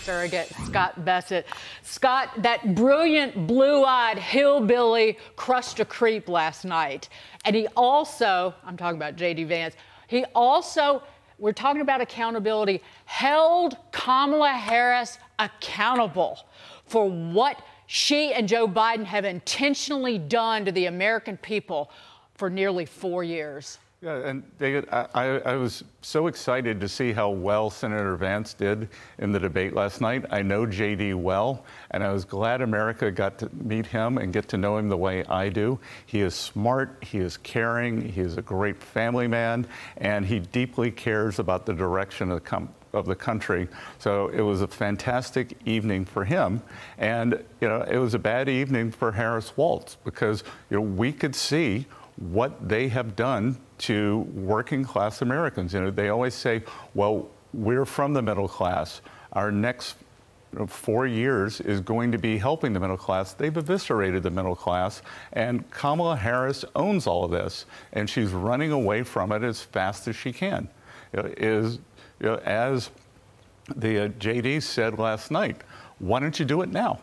surrogate, Scott Bessent. Scott, that brilliant, blue-eyed hillbilly crushed a creep last night. And he also, I'm talking about J.D. Vance, he also, we're talking about accountability, held Kamala Harris accountable for what she and Joe Biden have intentionally done to the American people for nearly 4 years. Yeah, and David, I was so excited to see how well Senator Vance did in the debate last night. I know J.D. well, and I was glad America got to meet him and get to know him the way I do. He is smart, he is caring, he is a great family man, and he deeply cares about the direction of the country. So it was a fantastic evening for him. And, it was a bad evening for Harris Walz because, we could see what they have done to working class Americans. They always say, well, we're from the middle class. Our next 4 years is going to be helping the middle class. They've eviscerated the middle class, and Kamala Harris owns all of this, and she's running away from it as fast as she can. As the JD said last night, why don't you do it now?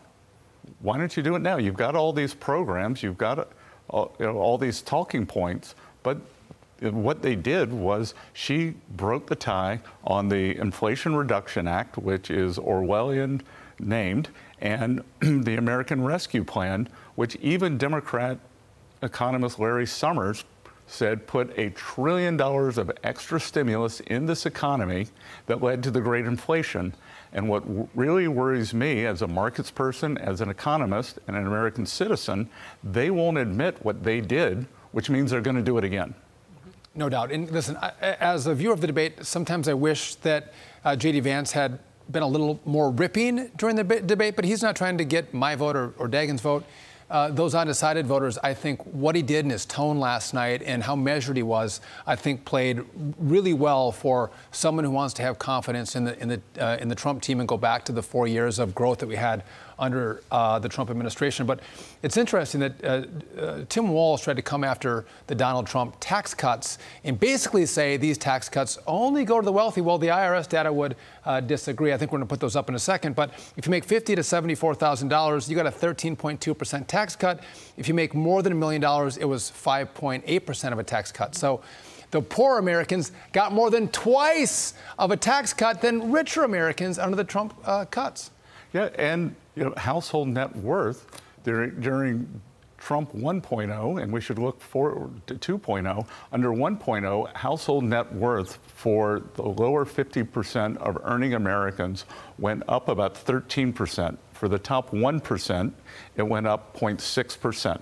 Why don't you do it now? You've got all these programs, you've got all these talking points, but what they did was she broke the tie on the Inflation Reduction Act, which is Orwellian named, and the American Rescue Plan, which even Democrat economist Larry Summers said put $1 trillion of extra stimulus in this economy that led to the great inflation. And what really worries me as a markets person, as an economist, and an American citizen, they won't admit what they did, which means they're going to do it again. No doubt. And listen, as a viewer of the debate, sometimes I wish that J.D. Vance had been a little more ripping during the debate, but he's not trying to get my vote or Dagen's vote. Those undecided voters, I think what he did in his tone last night and how measured he was, I think played really well for someone who wants to have confidence in the Trump team and go back to the 4 years of growth that we had under the Trump administration. But it's interesting that Tim Walz tried to come after the Donald Trump tax cuts and basically say these tax cuts only go to the wealthy. Well, the IRS data would disagree. I think we're going to put those up in a second. But if you make $50,000 to $74,000, you got a 13.2% tax cut. If you make more than $1 million, it was 5.8% of a tax cut. So the poor Americans got more than twice of a tax cut than richer Americans under the Trump cuts. Yeah, and household net worth during Trump 1.0, and we should look forward to 2.0. Under 1.0, household net worth for the lower 50% of earning Americans went up about 13%. For the top 1%, it went up 0.6%.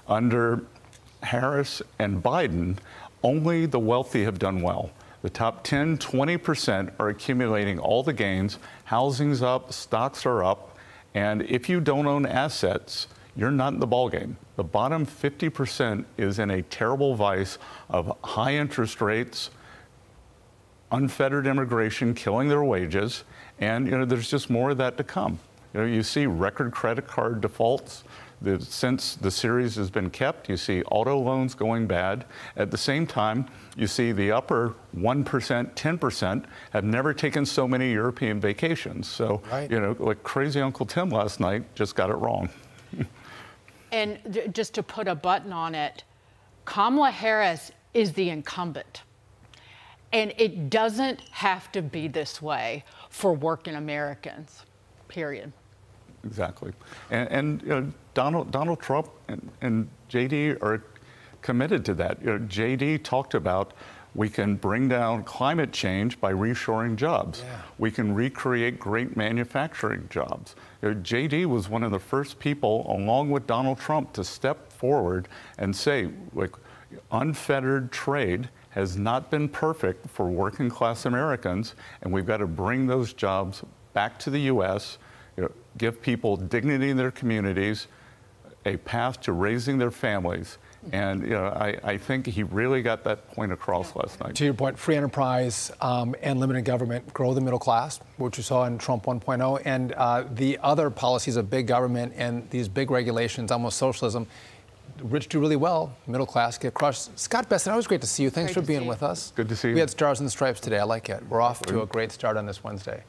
Under Harris and Biden, only the wealthy have done well. The top 10, 20% are accumulating all the gains. Housing's up, stocks are up. And if you don't own assets, you're not in the ballgame. The bottom 50% is in a terrible vice of high interest rates, unfettered immigration killing their wages, and there's just more of that to come. You see record credit card defaults. Since the series has been kept, you see auto loans going bad. At the same time, you see the upper 1%, 10% have never taken so many European vacations. So, right. Like crazy Uncle Tim last night just got it wrong. And just to put a button on it, Kamala Harris is the incumbent. And it doesn't have to be this way for working Americans, period. Exactly. And Donald Trump and J.D. are committed to that. J.D. talked about we can bring down climate change by reshoring jobs. Yeah. We can recreate great manufacturing jobs. J.D. was one of the first people, along with Donald Trump, to step forward and say, like, unfettered trade has not been perfect for working class Americans, and we've got to bring those jobs back to the U.S., give people dignity in their communities, a path to raising their families. And I think he really got that point across last night. To your point, free enterprise and limited government grow the middle class, which you saw in Trump 1.0, and the other policies of big government and these big regulations, almost socialism, rich do really well, middle class get crushed. Scott Bessent, always great to see you. Thanks for being with us. Good to see you. We had Stars and Stripes today. I like it. We're off to a great start on this Wednesday.